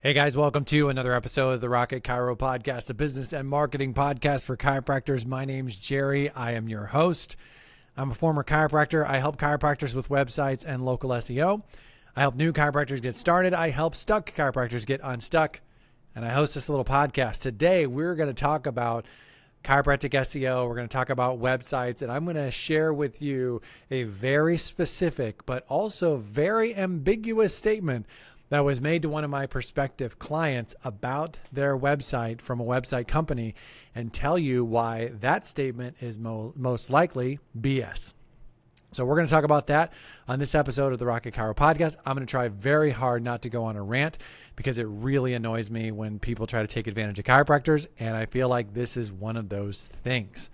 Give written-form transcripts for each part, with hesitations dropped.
Hey guys, welcome to another episode of the Rocket Chiro Podcast, a business and marketing podcast for chiropractors. My name's Jerry. I am your host. I'm a former chiropractor. I help chiropractors with websites and local SEO. I help new chiropractors get started. I help stuck chiropractors get unstuck. And I host this little podcast. Today, we're going to talk about chiropractic SEO. We're going to talk about websites, and I'm going to share with you a very specific but also very ambiguous statement that was made to one of my prospective clients about their website from a website company, and tell you why that statement is most likely BS. So we're going to talk about that on this episode of the Rocket Chiro Podcast. I'm going to try very hard not to go on a rant because it really annoys me when people try to take advantage of chiropractors, and I feel like this is one of those things.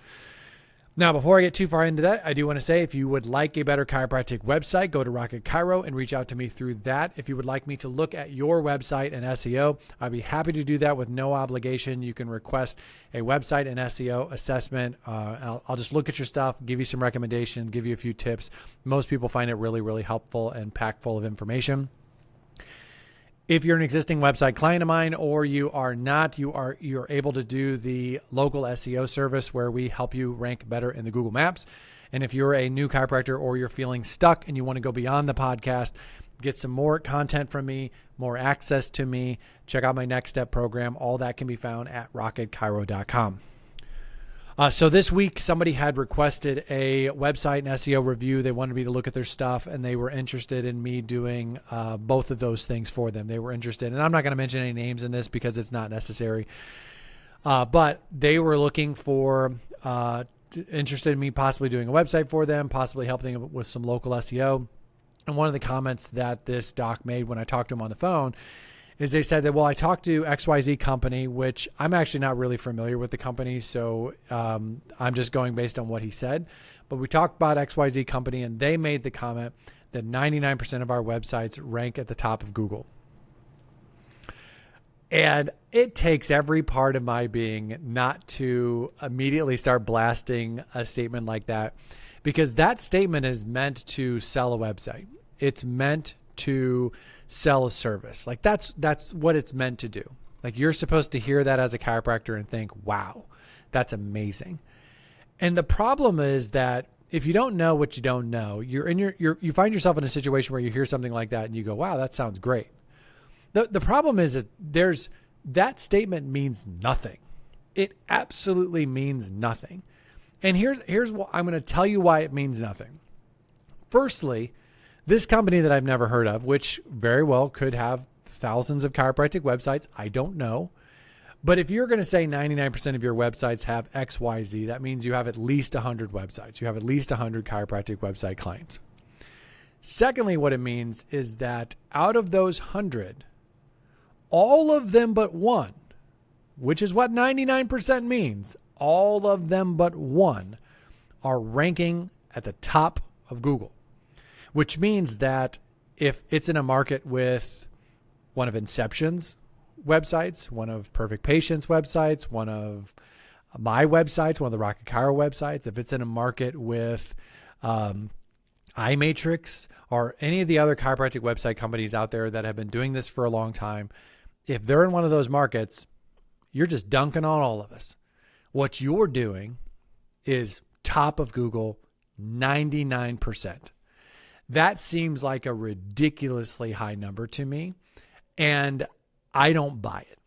Now, before I get too far into that, I do want to say if you would like a better chiropractic website, go to Rocket Chiro and reach out to me through that. If you would like me to look at your website and SEO, I'd be happy to do that with no obligation. You can request a website and SEO assessment. I'll just look at your stuff, give you some recommendations, give you a few tips. Most people find it really, really helpful and packed full of information. If you're an existing website client of mine or you are not, you're able to do the local SEO service where we help you rank better in the Google Maps. And if you're a new chiropractor or you're feeling stuck and you want to go beyond the podcast, get some more content from me, more access to me, check out my Next Step program. All that can be found at rocketchiro.com. So this week, somebody had requested a website and SEO review. They wanted me to look at their stuff, and they were interested in me doing both of those things for them. They were interested, and I'm not going to mention any names in this because it's not necessary. But they were looking for, interested in me possibly doing a website for them, possibly helping them with some local SEO. And one of the comments that this doc made when I talked to him on the phone is they said that, well, I talked to XYZ company, which I'm actually not really familiar with the company. So I'm just going based on what he said. But we talked about XYZ company, and they made the comment that 99% of our websites rank at the top of Google. And it takes every part of my being not to immediately start blasting a statement like that, because that statement is meant to sell a website. It's meant to sell a service. Like that's what it's meant to do. Like you're supposed to hear that as a chiropractor and think, wow, that's amazing. And the problem is that if you don't know what you don't know, you find yourself in a situation where you hear something like that and you go, wow, that sounds great. The problem is that that statement means nothing. It absolutely means nothing. And here's what I'm going to tell you why it means nothing. Firstly, this company that I've never heard of, which very well could have thousands of chiropractic websites, I don't know. But if you're going to say 99% of your websites have XYZ, that means you have at least 100 websites. You have at least 100 chiropractic website clients. Secondly, what it means is that out of those 100, all of them but one, which is what 99% means, all of them but one are ranking at the top of Google. Which means that if it's in a market with one of Inception's websites, one of Perfect Patient's websites, one of my websites, one of the Rocket Chiro websites, if it's in a market with iMatrix or any of the other chiropractic website companies out there that have been doing this for a long time, if they're in one of those markets, you're just dunking on all of us. What you're doing is top of Google 99%. That seems like a ridiculously high number to me, and I don't buy it.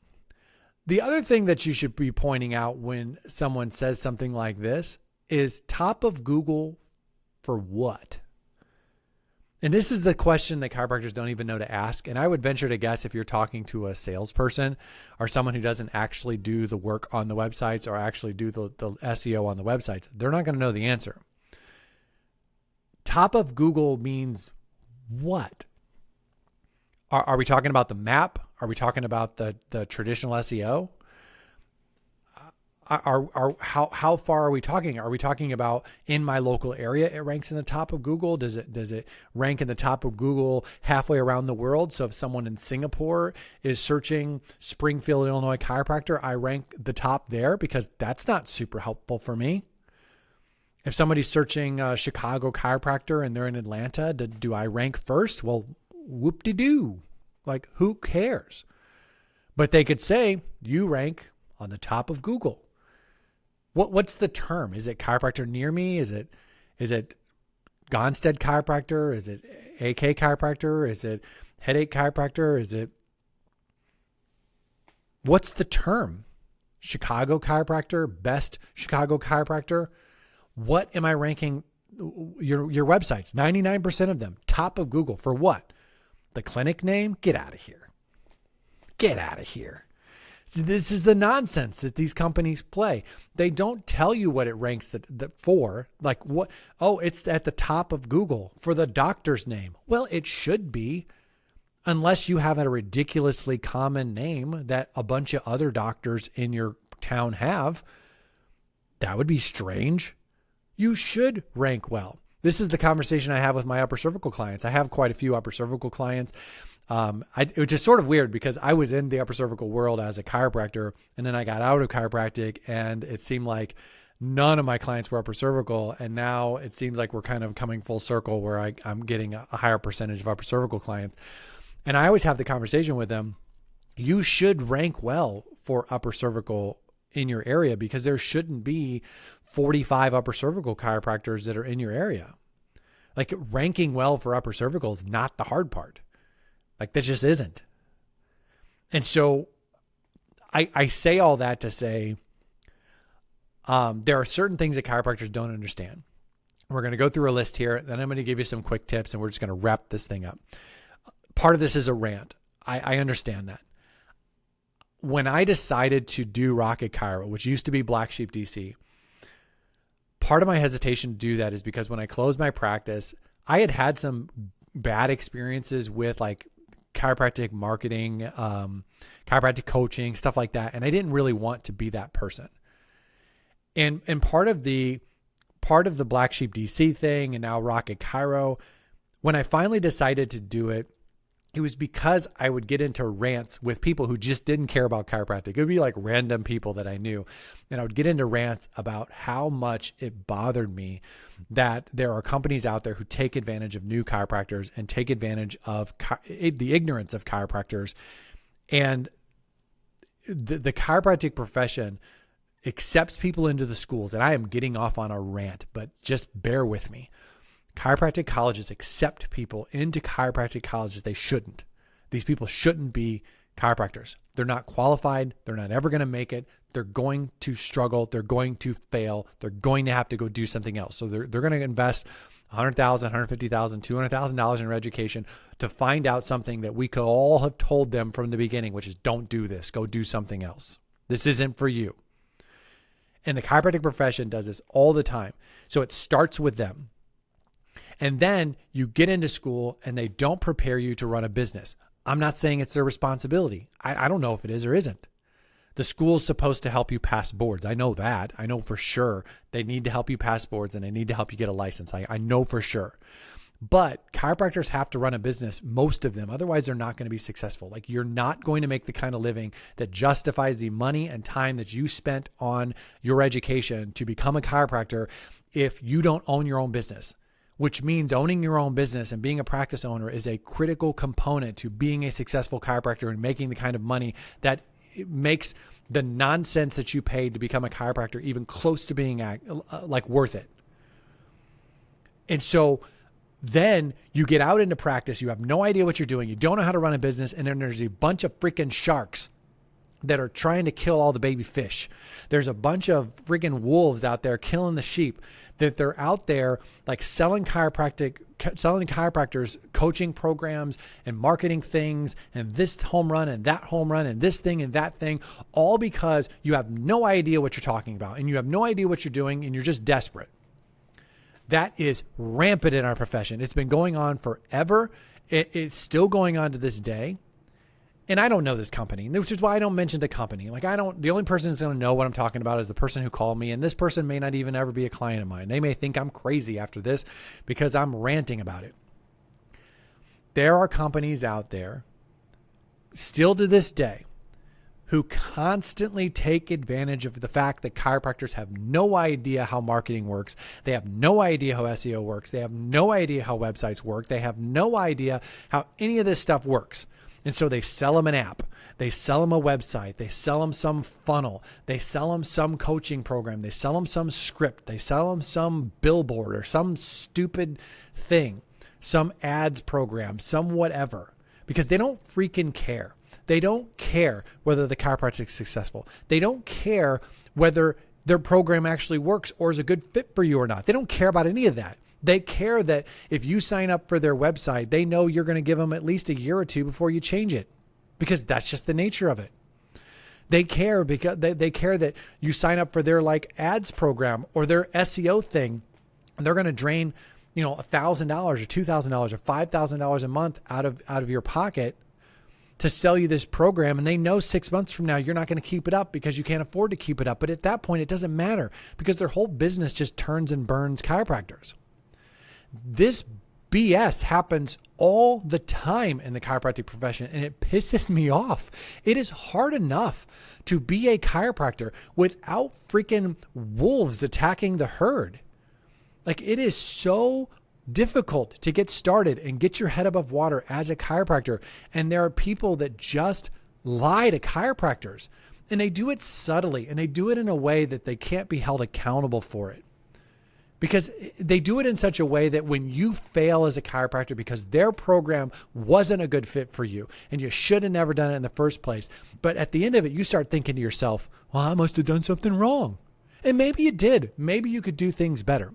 The other thing that you should be pointing out when someone says something like this is top of Google for what? And this is the question that chiropractors don't even know to ask. And I would venture to guess if you're talking to a salesperson or someone who doesn't actually do the work on the websites or actually do the SEO on the websites, they're not going to know the answer. Top of Google means what? Are we talking about the map? Are we talking about the traditional SEO? How far are we talking? Are we talking about in my local area it ranks in the top of Google? Does it rank in the top of Google halfway around the world? So if someone in Singapore is searching Springfield, Illinois chiropractor, I rank the top there, because that's not super helpful for me. If somebody's searching Chicago chiropractor and they're in Atlanta, do I rank first? Well, whoop-de-doo. Like, who cares? But they could say you rank on the top of Google. What's the term? Is it chiropractor near me? Is it Gonstead chiropractor? Is it AK chiropractor? Is it headache chiropractor? What's the term? Chicago chiropractor, best Chicago chiropractor. What am I ranking your websites? 99% of them, top of Google for what? The clinic name? Get out of here. Get out of here. So this is the nonsense that these companies play. They don't tell you what it ranks that for. Like what? Oh, it's at the top of Google for the doctor's name. Well, it should be, unless you have a ridiculously common name that a bunch of other doctors in your town have. That would be strange. You should rank well. This is the conversation I have with my upper cervical clients. I have quite a few upper cervical clients. It was just sort of weird because I was in the upper cervical world as a chiropractor, and then I got out of chiropractic, and it seemed like none of my clients were upper cervical. And now it seems like we're kind of coming full circle where I'm getting a higher percentage of upper cervical clients. And I always have the conversation with them. You should rank well for upper cervical in your area because there shouldn't be 45 upper cervical chiropractors that are in your area. Like ranking well for upper cervical is not the hard part. Like that just isn't. And so I say all that to say there are certain things that chiropractors don't understand. We're going to go through a list here, then I'm going to give you some quick tips, and we're just going to wrap this thing up. Part of this is a rant. I understand that. When I decided to do Rocket Chiro, which used to be Black Sheep DC, part of my hesitation to do that is because when I closed my practice, I had some bad experiences with like chiropractic marketing, chiropractic coaching, stuff like that. And I didn't really want to be that person. And part of the Black Sheep DC thing and now Rocket Chiro, when I finally decided to do it, it was because I would get into rants with people who just didn't care about chiropractic. It would be like random people that I knew. And I would get into rants about how much it bothered me that there are companies out there who take advantage of new chiropractors and take advantage of the ignorance of chiropractors. And the chiropractic profession accepts people into the schools. And I am getting off on a rant, but just bear with me. Chiropractic colleges accept people into chiropractic colleges. They shouldn't. These people shouldn't be chiropractors. They're not qualified. They're not ever going to make it. They're going to struggle. They're going to fail. They're going to have to go do something else. So they're going to invest $100,000, $150,000, $200,000 in their education to find out something that we could all have told them from the beginning, which is don't do this. Go do something else. This isn't for you. And the chiropractic profession does this all the time. So it starts with them. And then you get into school and they don't prepare you to run a business. I'm not saying it's their responsibility. I don't know if it is or isn't. The school's supposed to help you pass boards. I know that. I know for sure they need to help you pass boards and they need to help you get a license. I know for sure. But chiropractors have to run a business, most of them. Otherwise, they're not going to be successful. Like you're not going to make the kind of living that justifies the money and time that you spent on your education to become a chiropractor if you don't own your own business. Which means owning your own business and being a practice owner is a critical component to being a successful chiropractor and making the kind of money that makes the nonsense that you paid to become a chiropractor even close to being like worth it. And so then you get out into practice. You have no idea what you're doing. You don't know how to run a business. And then there's a bunch of freaking sharks that are trying to kill all the baby fish. There's a bunch of friggin' wolves out there killing the sheep, that they're out there like selling chiropractors coaching programs and marketing things and this home run and that home run and this thing and that thing, all because you have no idea what you're talking about and you have no idea what you're doing and you're just desperate. That is rampant in our profession. It's been going on forever. It's still going on to this day. And I don't know this company, which is why I don't mention the company. Like the only person that's going to know what I'm talking about is the person who called me. And this person may not even ever be a client of mine. They may think I'm crazy after this because I'm ranting about it. There are companies out there still to this day who constantly take advantage of the fact that chiropractors have no idea how marketing works. They have no idea how SEO works. They have no idea how websites work. They have no idea how any of this stuff works. And so they sell them an app, they sell them a website, they sell them some funnel, they sell them some coaching program, they sell them some script, they sell them some billboard or some stupid thing, some ads program, some whatever, because they don't freaking care. They don't care whether the chiropractic is successful. They don't care whether their program actually works or is a good fit for you or not. They don't care about any of that. They care that if you sign up for their website, they know you're going to give them at least a year or two before you change it, because that's just the nature of it. They care because they care that you sign up for their like ads program or their SEO thing, and they're going to drain, $1,000 or $2,000 or $5,000 a month out of your pocket to sell you this program. And they know 6 months from now, you're not going to keep it up because you can't afford to keep it up. But at that point, it doesn't matter because their whole business just turns and burns chiropractors. This BS happens all the time in the chiropractic profession, and it pisses me off. It is hard enough to be a chiropractor without freaking wolves attacking the herd. Like, it is so difficult to get started and get your head above water as a chiropractor. And there are people that just lie to chiropractors, and they do it subtly, and they do it in a way that they can't be held accountable for it. Because they do it in such a way that when you fail as a chiropractor because their program wasn't a good fit for you and you should have never done it in the first place, but at the end of it, you start thinking to yourself, well, I must have done something wrong. And maybe you did. Maybe you could do things better.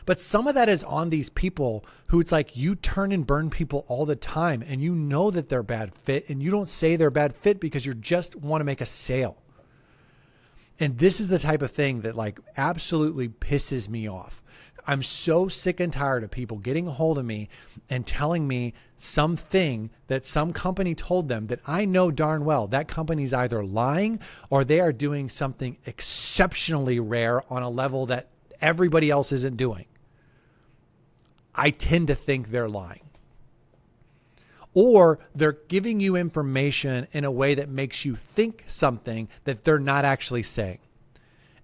But some of that is on these people who it's like you turn and burn people all the time, and you know that they're bad fit, and you don't say they're bad fit because you just want to make a sale. And this is the type of thing that like absolutely pisses me off. I'm so sick and tired of people getting a hold of me and telling me something that some company told them that I know darn well that company's either lying or they are doing something exceptionally rare on a level that everybody else isn't doing. I tend to think they're lying. Or they're giving you information in a way that makes you think something that they're not actually saying.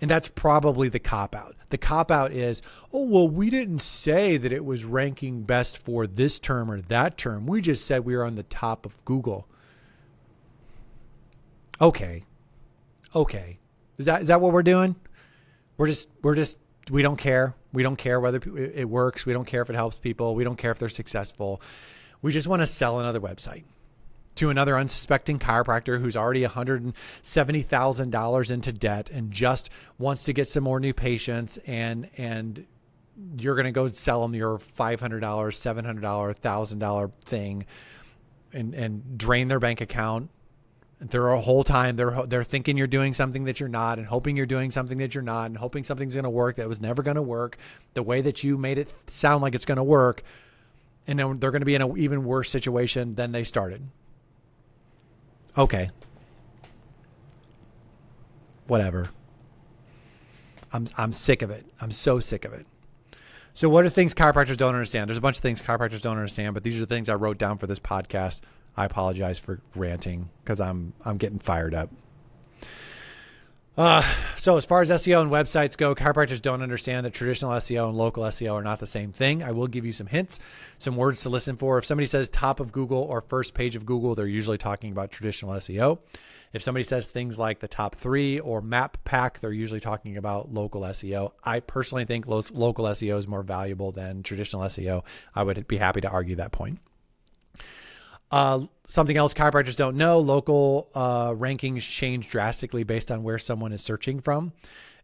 And that's probably the cop-out. The cop-out is, oh, well, we didn't say that it was ranking best for this term or that term. We just said we were on the top of Google. Okay. Is that what we're doing? We don't care. We don't care whether it works. We don't care if it helps people. We don't care if they're successful. We just want to sell another website to another unsuspecting chiropractor who's already $170,000 into debt and just wants to get some more new patients, and you're going to go sell them your $500, $700, $1,000 thing and drain their bank account. They're a whole time they're thinking you're doing something that you're not, and hoping you're doing something that you're not, and hoping something's going to work that was never going to work the way that you made it sound like it's going to work. And then they're going to be in an even worse situation than they started. Okay. Whatever. I'm sick of it. I'm so sick of it. So what are things chiropractors don't understand? There's a bunch of things chiropractors don't understand, but these are the things I wrote down for this podcast. I apologize for ranting because I'm getting fired up. So as far as SEO and websites go, chiropractors don't understand that traditional SEO and local SEO are not the same thing. I will give you some hints, some words to listen for. If somebody says top of Google or first page of Google, they're usually talking about traditional SEO. If somebody says things like the top 3 or map pack, they're usually talking about local SEO. I personally think local SEO is more valuable than traditional SEO. I would be happy to argue that point. Something else chiropractors don't know, local rankings change drastically based on where someone is searching from.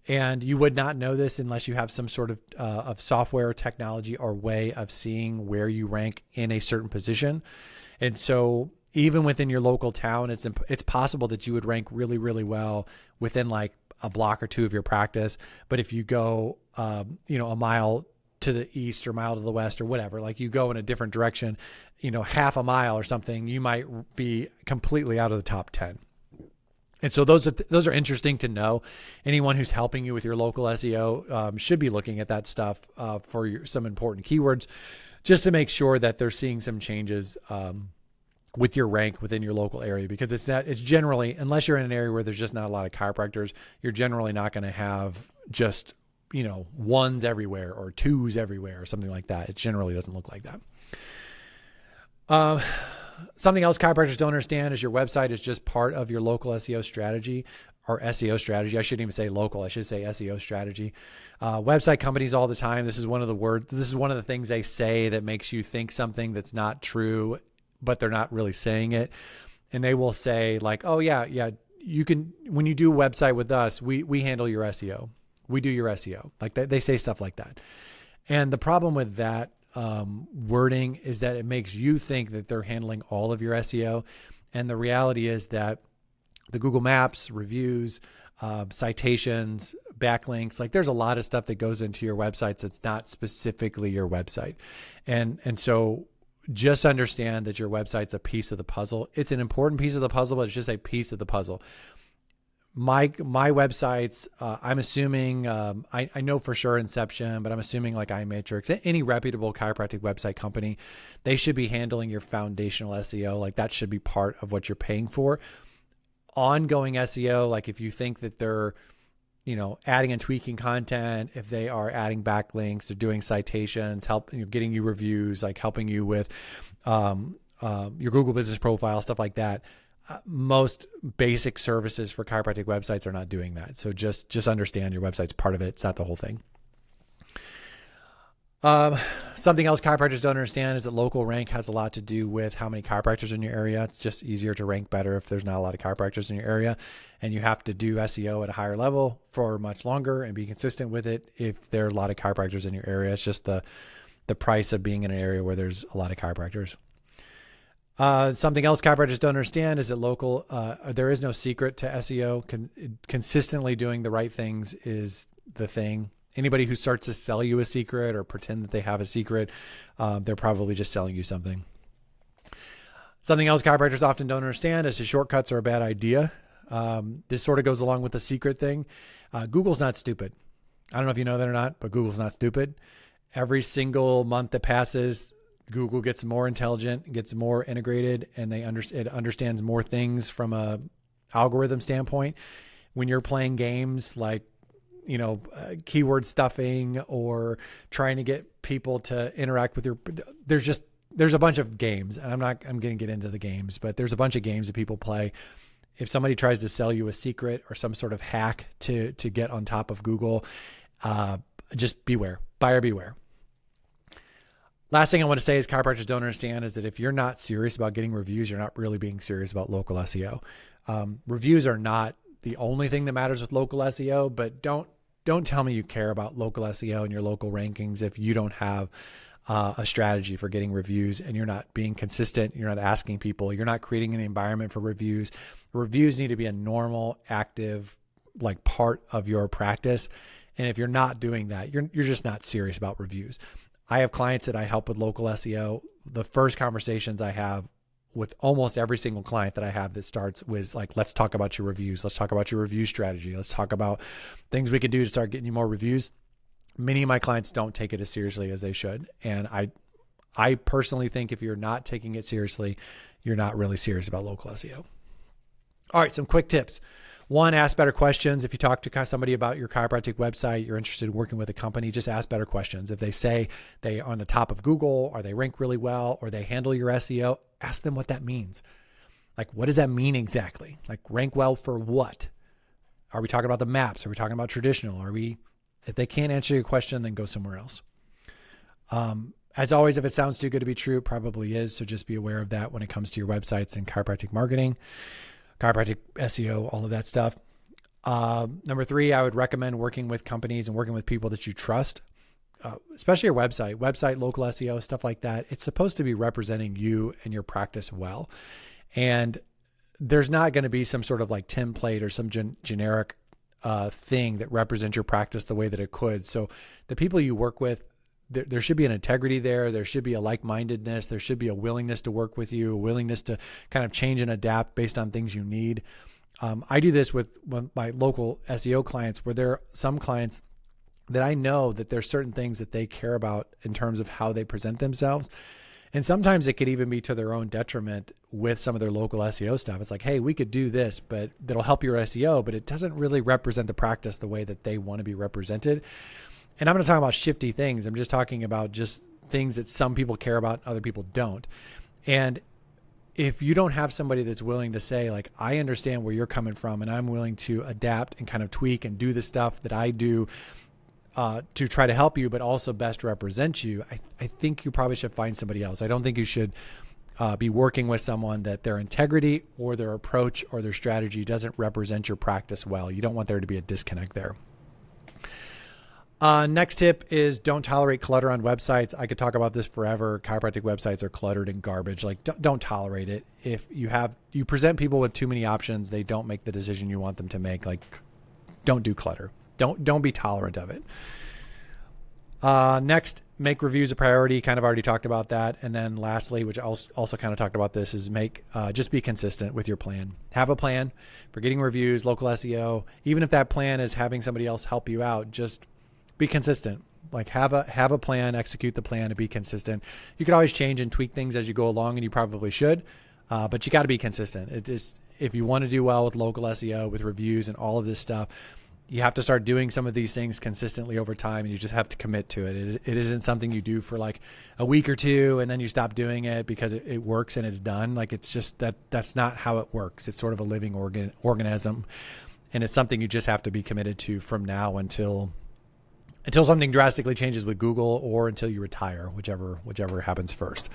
And you would not know this unless you have some sort of software, technology, or way of seeing where you rank in a certain position. And so even within your local town, it's possible that you would rank really, really well within like a block or two of your practice. But if you go, a mile to the east or mile to the west or whatever, like you go in a different direction, half a mile or something, you might be completely out of the top 10. And so those are interesting to know. Anyone who's helping you with your local SEO should be looking at that stuff for some important keywords, just to make sure that they're seeing some changes with your rank within your local area, because it's generally, unless you're in an area where there's just not a lot of chiropractors, you're generally not going to have just ones everywhere or twos everywhere or something like that. It generally doesn't look like that. Something else chiropractors don't understand is your website is just part of your local SEO strategy or SEO strategy. I shouldn't even say local. I should say SEO strategy. Website companies all the time. This is one of the things they say that makes you think something that's not true, but they're not really saying it. And they will say like, oh yeah, you can, when you do a website with us, we handle your SEO. We do your SEO. Like they say stuff like that. And the problem with that wording is that it makes you think that they're handling all of your SEO. And the reality is that the Google Maps, reviews, citations, backlinks, like there's a lot of stuff that goes into your websites that's not specifically your website. And so just understand that your website's a piece of the puzzle. It's an important piece of the puzzle, but it's just a piece of the puzzle. My websites, I'm assuming, I know for sure Inception, but I'm assuming like iMatrix, any reputable chiropractic website company, they should be handling your foundational SEO. Like that should be part of what you're paying for. Ongoing SEO, like if you think that they're, adding and tweaking content, if they are adding backlinks, they're doing citations, getting you reviews, like helping you with your Google business profile, stuff like that. Most basic services for chiropractic websites are not doing that. So just understand your website's part of it. It's not the whole thing. Something else chiropractors don't understand is that local rank has a lot to do with how many chiropractors in your area. It's just easier to rank better if there's not a lot of chiropractors in your area, and you have to do SEO at a higher level for much longer and be consistent with it if there are a lot of chiropractors in your area. It's just the price of being in an area where there's a lot of chiropractors. Something else chiropractors don't understand is that there is no secret to SEO. Consistently doing the right things is the thing. Anybody who starts to sell you a secret or pretend that they have a secret, they're probably just selling you something. Something else chiropractors often don't understand is that shortcuts are a bad idea. This sort of goes along with the secret thing. Google's not stupid. I don't know if you know that or not, but Google's not stupid. Every single month that passes, Google gets more intelligent, gets more integrated, and it understands more things from a algorithm standpoint. When you're playing games like, keyword stuffing or trying to get people to interact with there's a bunch of games, and I'm going to get into the games, but there's a bunch of games that people play. If somebody tries to sell you a secret or some sort of hack to get on top of Google, just beware, buyer beware. Last thing I want to say is chiropractors don't understand is that if you're not serious about getting reviews, you're not really being serious about local SEO. Reviews are not the only thing that matters with local SEO, but don't tell me you care about local SEO and your local rankings if you don't have a strategy for getting reviews and you're not being consistent, you're not asking people, you're not creating an environment for reviews. Reviews need to be a normal, active, like part of your practice. And if you're not doing that, you're just not serious about reviews. I have clients that I help with local SEO. The first conversations I have with almost every single client that I have that starts with like, let's talk about your reviews. Let's talk about your review strategy. Let's talk about things we can do to start getting you more reviews. Many of my clients don't take it as seriously as they should. And I personally think if you're not taking it seriously, you're not really serious about local SEO. All right, some quick tips. One, ask better questions. If you talk to somebody about your chiropractic website, you're interested in working with a company, just ask better questions. If they say they on the top of Google or they rank really well or they handle your SEO, ask them what that means. Like, what does that mean exactly? Like, rank well for what? Are we talking about the maps? Are we talking about traditional? If they can't answer your question, then go somewhere else. As always, if it sounds too good to be true, it probably is. So just be aware of that when it comes to your websites and chiropractic marketing, chiropractic SEO, all of that stuff. Number 3, I would recommend working with companies and working with people that you trust, especially your website, local SEO, stuff like that. It's supposed to be representing you and your practice well. And there's not going to be some sort of like template or some generic thing that represents your practice the way that it could. So the people you work with, there should be an integrity there. There should be a like-mindedness. There should be a willingness to work with you, a willingness to kind of change and adapt based on things you need. I do this with my local SEO clients where there are some clients that I know that there's certain things that they care about in terms of how they present themselves. And sometimes it could even be to their own detriment with some of their local SEO stuff. It's like, hey, we could do this, but that'll help your SEO, but it doesn't really represent the practice the way that they want to be represented. And I'm going to talk about shifty things. I'm just talking about just things that some people care about, other people don't. And if you don't have somebody that's willing to say, like, I understand where you're coming from and I'm willing to adapt and kind of tweak and do the stuff that I do to try to help you, but also best represent you, I think you probably should find somebody else. I don't think you should be working with someone that their integrity or their approach or their strategy doesn't represent your practice well. You don't want there to be a disconnect there. Next tip is don't tolerate clutter on websites. I could talk about this forever. Chiropractic websites are cluttered and garbage. Like, don't tolerate it. If you present people with too many options, they don't make the decision you want them to make. Like, don't do clutter. Don't be tolerant of it. Next, make reviews a priority. Kind of already talked about that. And then lastly, which I also kind of talked about this, is just be consistent with your plan. Have a plan for getting reviews, local SEO. Even if that plan is having somebody else help you out, just be consistent. Like, have a plan, execute the plan, and be consistent. You can always change and tweak things as you go along, and you probably should, but you got to be consistent. If you want to do well with local SEO, with reviews and all of this stuff, you have to start doing some of these things consistently over time, and you just have to commit to it. It isn't something you do for like a week or two and then you stop doing it because it works and it's done. Like, it's just that's not how it works. It's sort of a living organism, and it's something you just have to be committed to from now until something drastically changes with Google, or until you retire, whichever happens first.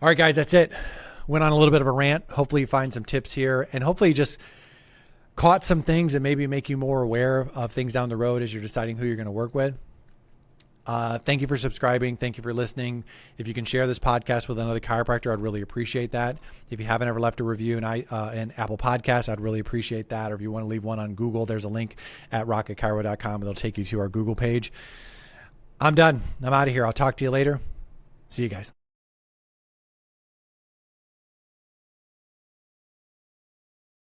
All right, guys, that's it. Went on a little bit of a rant. Hopefully you find some tips here, and hopefully you just caught some things that maybe make you more aware of things down the road as you're deciding who you're going to work with. Thank you for subscribing. Thank you for listening. If you can share this podcast with another chiropractor, I'd really appreciate that. If you haven't ever left a review in Apple Podcasts, I'd really appreciate that. Or if you want to leave one on Google, there's a link at rocketchiro.com, and it'll take you to our Google page. I'm done. I'm out of here. I'll talk to you later. See you guys.